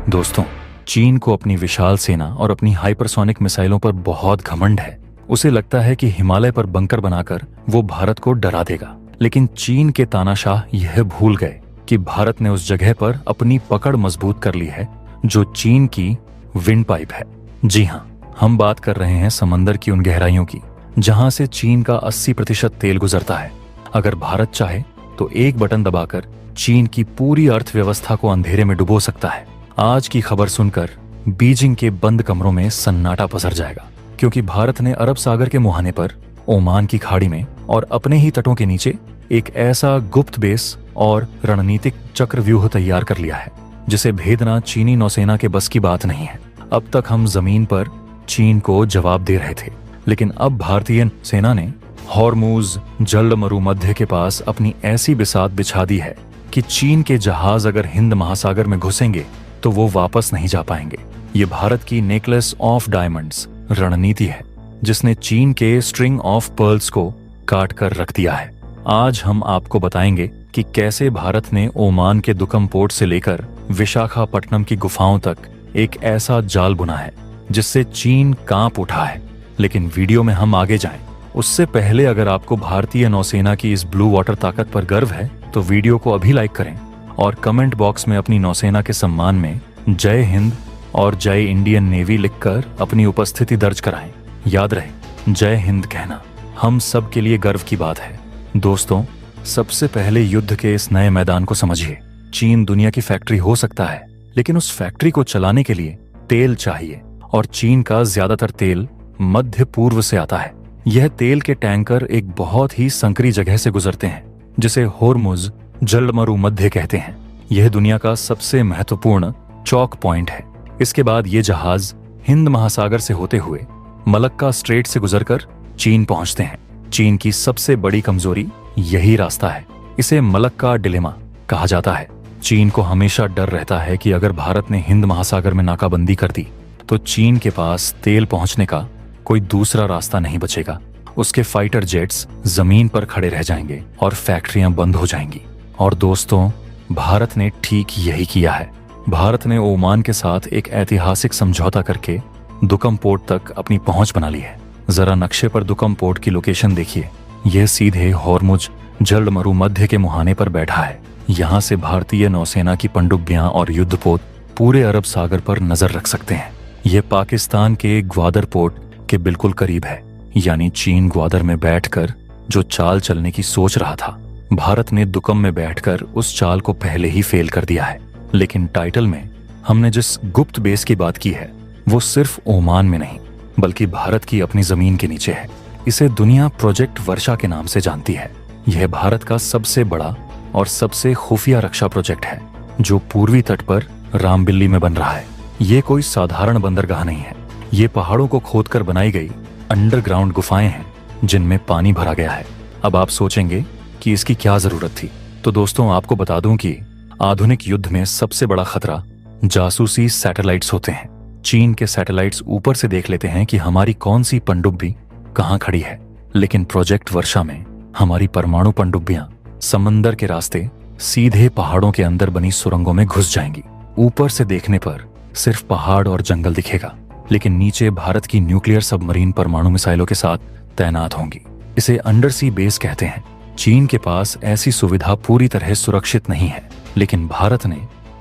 दोस्तों, चीन को अपनी विशाल सेना और अपनी हाइपरसोनिक मिसाइलों पर बहुत घमंड है। उसे लगता है कि हिमालय पर बंकर बनाकर वो भारत को डरा देगा। लेकिन चीन के तानाशाह यह भूल गए कि भारत ने उस जगह पर अपनी पकड़ मजबूत कर ली है जो चीन की विंड पाइप है। जी हाँ, हम बात कर रहे हैं समंदर की उन गहराइयों की जहां से चीन का 80% तेल गुजरता है। अगर भारत चाहे तो एक बटन दबाकर चीन की पूरी अर्थव्यवस्था को अंधेरे में डुबो सकता है। आज की खबर सुनकर बीजिंग के बंद कमरों में सन्नाटा पसर जाएगा, क्योंकि भारत ने अरब सागर के मुहाने पर, ओमान की खाड़ी में और अपने ही तटों के नीचे एक ऐसा गुप्त बेस और रणनीतिक चक्रव्यूह तैयार कर लिया है जिसे भेदना चीनी नौसेना के बस की बात नहीं है। अब तक हम जमीन पर चीन को जवाब दे रहे थे, लेकिन अब भारतीय सेना ने हॉर्मूज जलमरुमध्य के पास अपनी ऐसी बिसात बिछा दी है कि चीन के जहाज अगर हिंद महासागर में घुसेंगे तो वो वापस नहीं जा पाएंगे। ये भारत की नेकलेस ऑफ डायमंड्स रणनीति है जिसने चीन के स्ट्रिंग ऑफ पर्ल्स को काट कर रख दिया है। आज हम आपको बताएंगे कि कैसे भारत ने ओमान के दुकम पोर्ट से लेकर विशाखापट्टनम की गुफाओं तक एक ऐसा जाल बुना है जिससे चीन कांप उठा है। लेकिन वीडियो में हम आगे जाएं उससे पहले अगर आपको भारतीय नौसेना की इस ब्लू वाटर ताकत पर गर्व है तो वीडियो को अभी लाइक करें और कमेंट बॉक्स में अपनी नौसेना के सम्मान में जय हिंद और जय इंडियन नेवी लिखकर अपनी उपस्थिति दर्ज कराएं। याद रहे, जय हिंद कहना हम सब के लिए गर्व की बात है। दोस्तों, सबसे पहले युद्ध के इस नए मैदान को समझिए। चीन दुनिया की फैक्ट्री हो सकता है, लेकिन उस फैक्ट्री को चलाने के लिए तेल चाहिए और चीन का ज्यादातर तेल मध्य पूर्व से आता है। यह तेल के टैंकर एक बहुत ही संकरी जगह से गुजरते हैं जिसे होर्मुज जलमरुमध्य कहते हैं। यह दुनिया का सबसे महत्वपूर्ण चौक पॉइंट है। इसके बाद ये जहाज हिंद महासागर से होते हुए मलक्का स्ट्रेट से गुजरकर चीन पहुंचते हैं। चीन की सबसे बड़ी कमजोरी यही रास्ता है। इसे मलक्का डिलेमा कहा जाता है। चीन को हमेशा डर रहता है कि अगर भारत ने हिंद महासागर में नाकाबंदी कर दी तो चीन के पास तेल पहुंचने का कोई दूसरा रास्ता नहीं बचेगा। उसके फाइटर जेट्स जमीन पर खड़े रह जाएंगे और फैक्ट्रियां बंद हो जाएंगी। और दोस्तों, भारत ने ठीक यही किया है। भारत ने ओमान के साथ एक ऐतिहासिक समझौता करके दुकम पोर्ट तक अपनी पहुंच बना ली है। जरा नक्शे पर दुकम पोर्ट की लोकेशन देखिए। यह सीधे हॉर्मुज जलमरुमध्य के मुहाने पर बैठा है। यहाँ से भारतीय नौसेना की पनडुब्बियां और युद्धपोत पूरे अरब सागर पर नजर रख सकते हैं। यह पाकिस्तान के ग्वादर पोर्ट के बिल्कुल करीब है। यानी चीन ग्वादर में बैठकर जो चाल चलने की सोच रहा था, भारत ने दुकम में बैठकर उस चाल को पहले ही फेल कर दिया है। लेकिन टाइटल में हमने जिस गुप्त बेस की बात की है वो सिर्फ ओमान में नहीं बल्कि भारत की अपनी जमीन के नीचे है। इसे दुनिया प्रोजेक्ट वर्षा के नाम से जानती है। यह भारत का सबसे बड़ा और सबसे खुफिया रक्षा प्रोजेक्ट है जो पूर्वी तट पर रामबिल्ली में बन रहा है। ये कोई साधारण बंदरगाह नहीं है। ये पहाड़ों को खोदकर बनाई गई अंडरग्राउंड गुफाएं हैं जिनमें पानी भरा गया है। अब आप सोचेंगे कि इसकी क्या जरूरत थी, तो दोस्तों आपको बता दूं कि आधुनिक युद्ध में सबसे बड़ा खतरा जासूसी सैटेलाइट्स होते हैं। चीन के सैटेलाइट्स ऊपर से देख लेते हैं कि हमारी कौन सी पनडुब्बी कहां खड़ी है, लेकिन प्रोजेक्ट वर्षा में हमारी परमाणु पनडुब्बियां समंदर के रास्ते सीधे पहाड़ों के अंदर बनी सुरंगों में घुस जाएंगी। ऊपर से देखने पर सिर्फ पहाड़ और जंगल दिखेगा, लेकिन नीचे भारत की न्यूक्लियर सबमरीन परमाणु मिसाइलों के साथ तैनात होंगी। इसे अंडर सी बेस कहते हैं। चीन के पास ऐसी सुविधा पूरी तरह सुरक्षित नहीं है, लेकिन भारत ने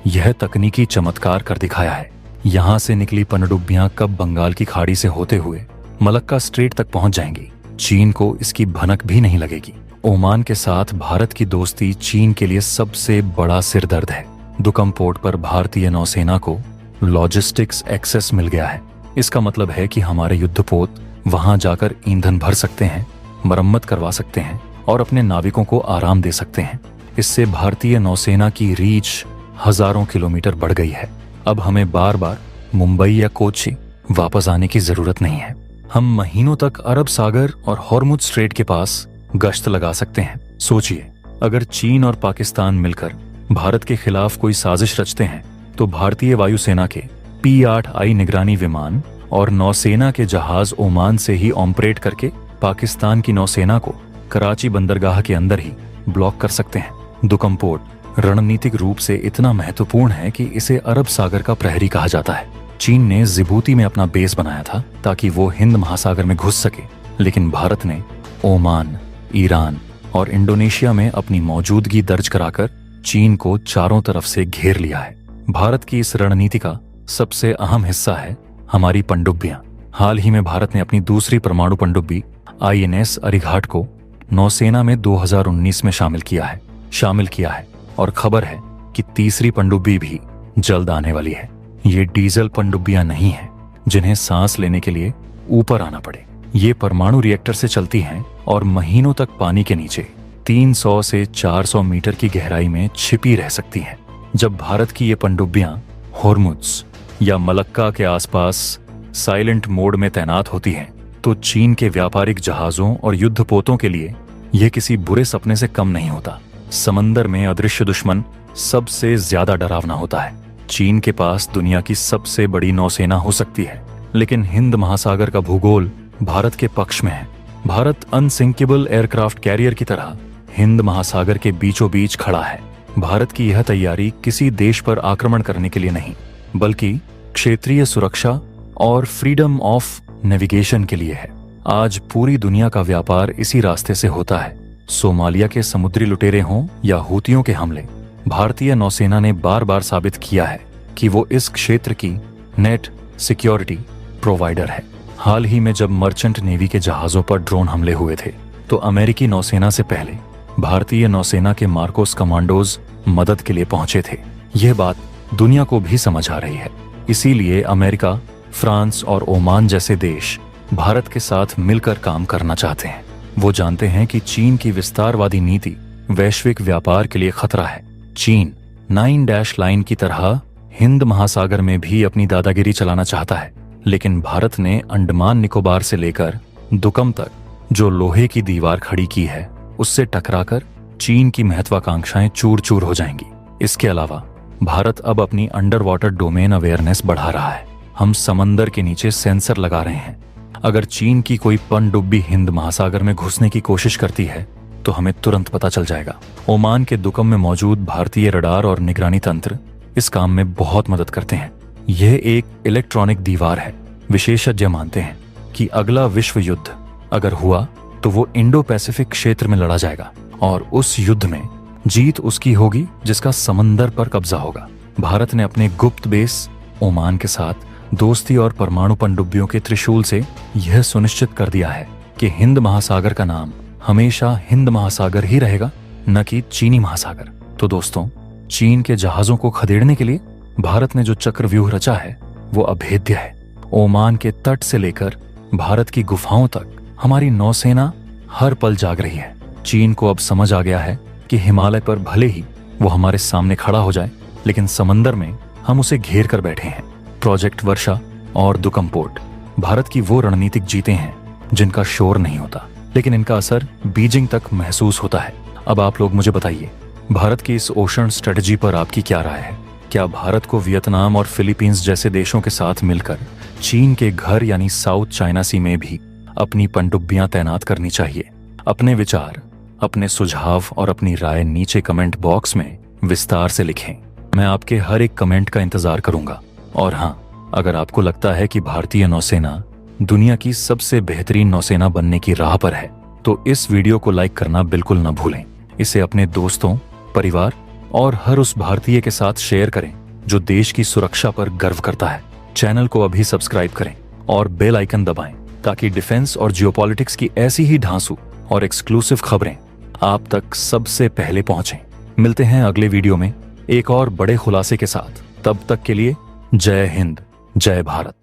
यह तकनीकी चमत्कार कर दिखाया है। यहाँ से निकली पनडुब्बियां कब बंगाल की खाड़ी से होते हुए मलक्का स्ट्रेट तक पहुंच जाएंगी, चीन को इसकी भनक भी नहीं लगेगी। ओमान के साथ भारत की दोस्ती चीन के लिए सबसे बड़ा सिरदर्द है। दुकम पोर्ट पर भारतीय नौसेना को लॉजिस्टिक्स एक्सेस मिल गया है। इसका मतलब है कि हमारे युद्धपोत वहां जाकर ईंधन भर सकते हैं, मरम्मत करवा सकते हैं और अपने नाविकों को आराम दे सकते हैं। इससे भारतीय नौसेना की रीच हजारों किलोमीटर बढ़ गई है। अब हमें बार बार मुंबई या कोच्चि वापस आने की जरूरत नहीं है। हम महीनों तक अरब सागर और हॉर्मुज स्ट्रेट के पास गश्त लगा सकते हैं। सोचिए, अगर चीन और पाकिस्तान मिलकर भारत के खिलाफ कोई साजिश रचते हैं तो भारतीय वायुसेना के P-8I निगरानी विमान और नौसेना के जहाज ओमान से ही ऑपरेट करके पाकिस्तान की नौसेना को कराची बंदरगाह के अंदर ही ब्लॉक कर सकते हैं। दुकम पोर्ट रणनीतिक रूप से इतना महत्वपूर्ण है कि इसे अरब सागर का प्रहरी कहा जाता है। चीन ने जिबूती में अपना बेस बनाया था ताकि वो हिंद महासागर में घुस सके, लेकिन भारत ने ओमान, ईरान और इंडोनेशिया में अपनी मौजूदगी दर्ज कराकर चीन को चारों तरफ से घेर लिया है। भारत की इस रणनीति का सबसे अहम हिस्सा है हमारी पनडुब्बियां। हाल ही में भारत ने अपनी दूसरी परमाणु पनडुब्बी INS अरिघाट को नौसेना में 2019 में शामिल किया है और खबर है कि तीसरी पनडुब्बी भी जल्द आने वाली है। ये डीजल पनडुब्बियां नहीं हैं जिन्हें सांस लेने के लिए ऊपर आना पड़े। ये परमाणु रिएक्टर से चलती हैं और महीनों तक पानी के नीचे 300 से 400 मीटर की गहराई में छिपी रह सकती हैं। जब भारत की ये पनडुब्बियां होर्मुज या मलक्का के आसपास साइलेंट मोड में तैनात होती हैं, तो चीन के व्यापारिक जहाजों और युद्धपोतों के लिए यह किसी बुरे सपने से कम नहीं होता। समंदर में अदृश्य दुश्मन सबसे ज्यादा डरावना होता है। चीन के पास दुनिया की सबसे बड़ी नौसेना हो सकती है, लेकिन हिंद महासागर का भूगोल भारत के पक्ष में है। भारत अनसिंकेबल एयरक्राफ्ट कैरियर की तरह हिंद महासागर के बीचों बीच खड़ा है। भारत की यह तैयारी किसी देश पर आक्रमण करने के लिए नहीं, बल्कि क्षेत्रीय सुरक्षा और फ्रीडम ऑफ नेविगेशन के लिए है। आज पूरी दुनिया का व्यापार इसी रास्ते से होता है। सोमालिया के समुद्री लुटेरे हों या हूतियों के हमले, भारतीय नौसेना ने बार बार साबित किया है कि वो इस क्षेत्र की नेट सिक्योरिटी प्रोवाइडर है। हाल ही में जब मर्चेंट नेवी के जहाजों पर ड्रोन हमले हुए थे, तो अमेरिकी नौसेना से पहले भारतीय नौसेना के मार्कोस कमांडोज मदद के लिए पहुंचे थे। यह बात दुनिया को भी समझ आ रही है। इसीलिए अमेरिका, फ्रांस और ओमान जैसे देश भारत के साथ मिलकर काम करना चाहते हैं। वो जानते हैं कि चीन की विस्तारवादी नीति वैश्विक व्यापार के लिए खतरा है। चीन 9 डैश लाइन की तरह हिंद महासागर में भी अपनी दादागिरी चलाना चाहता है, लेकिन भारत ने अंडमान निकोबार से लेकर दुकम तक जो लोहे की दीवार खड़ी की है, उससे टकराकर चीन की महत्वाकांक्षाएं चूर चूर हो जाएंगी। इसके अलावा भारत अब अपनी अंडर वाटर डोमेन अवेयरनेस बढ़ा रहा है। हम समंदर के नीचे सेंसर लगा रहे हैं। अगर चीन की कोई पनडुब्बी हिंद महासागर में घुसने की कोशिश करती है, तो हमें तुरंत पता चल जाएगा। ओमान के दुकम में मौजूद भारतीय रडार और निगरानी तंत्र इस काम में बहुत मदद करते हैं। यह एक इलेक्ट्रॉनिक दीवार है। विशेषज्ञ मानते हैं कि अगला विश्व युद्ध अगर हुआ तो वो इंडो पैसिफिक क्षेत्र में लड़ा जाएगा और उस युद्ध में जीत उसकी होगी जिसका समंदर पर कब्जा होगा। भारत ने अपने गुप्त बेस ओमान के साथ दोस्ती और परमाणु पनडुब्बियों के त्रिशूल से यह सुनिश्चित कर दिया है कि हिंद महासागर का नाम हमेशा हिंद महासागर ही रहेगा, न कि चीनी महासागर। तो दोस्तों, चीन के जहाजों को खदेड़ने के लिए भारत ने जो चक्रव्यूह रचा है वो अभेद्य है। ओमान के तट से लेकर भारत की गुफाओं तक हमारी नौसेना हर पल जाग रही है। चीन को अब समझ आ गया है कि हिमालय पर भले ही वो हमारे सामने खड़ा हो जाए, लेकिन समंदर में हम उसे घेर कर बैठे हैं। प्रोजेक्ट वर्षा और दुकम पोर्ट भारत की वो रणनीतिक जीतें हैं जिनका शोर नहीं होता, लेकिन इनका असर बीजिंग तक महसूस होता है। अब आप लोग मुझे बताइए, भारत की इस ओशन स्ट्रेटजी पर आपकी क्या राय है? क्या भारत को वियतनाम और फिलीपींस जैसे देशों के साथ मिलकर चीन के घर यानी साउथ चाइना सी में भी अपनी पनडुब्बियां तैनात करनी चाहिए? अपने विचार, अपने सुझाव और अपनी राय नीचे कमेंट बॉक्स में विस्तार से लिखें। मैं आपके हर एक कमेंट का इंतजार करूंगा। और हाँ, अगर आपको लगता है कि भारतीय नौसेना दुनिया की सबसे बेहतरीन नौसेना बनने की राह पर है, तो इस वीडियो को लाइक करना बिल्कुल न भूलें। इसे अपने दोस्तों, परिवार और हर उस भारतीय के साथ शेयर करें जो देश की सुरक्षा पर गर्व करता है। चैनल को अभी सब्सक्राइब करें और बेल आइकन दबाएं ताकि डिफेंस और जियोपॉलिटिक्स की ऐसी ही ढांसू और एक्सक्लूसिव खबरें आप तक सबसे पहले पहुंचें। मिलते हैं अगले वीडियो में एक और बड़े खुलासे के साथ। तब तक के लिए जय हिंद, जय भारत।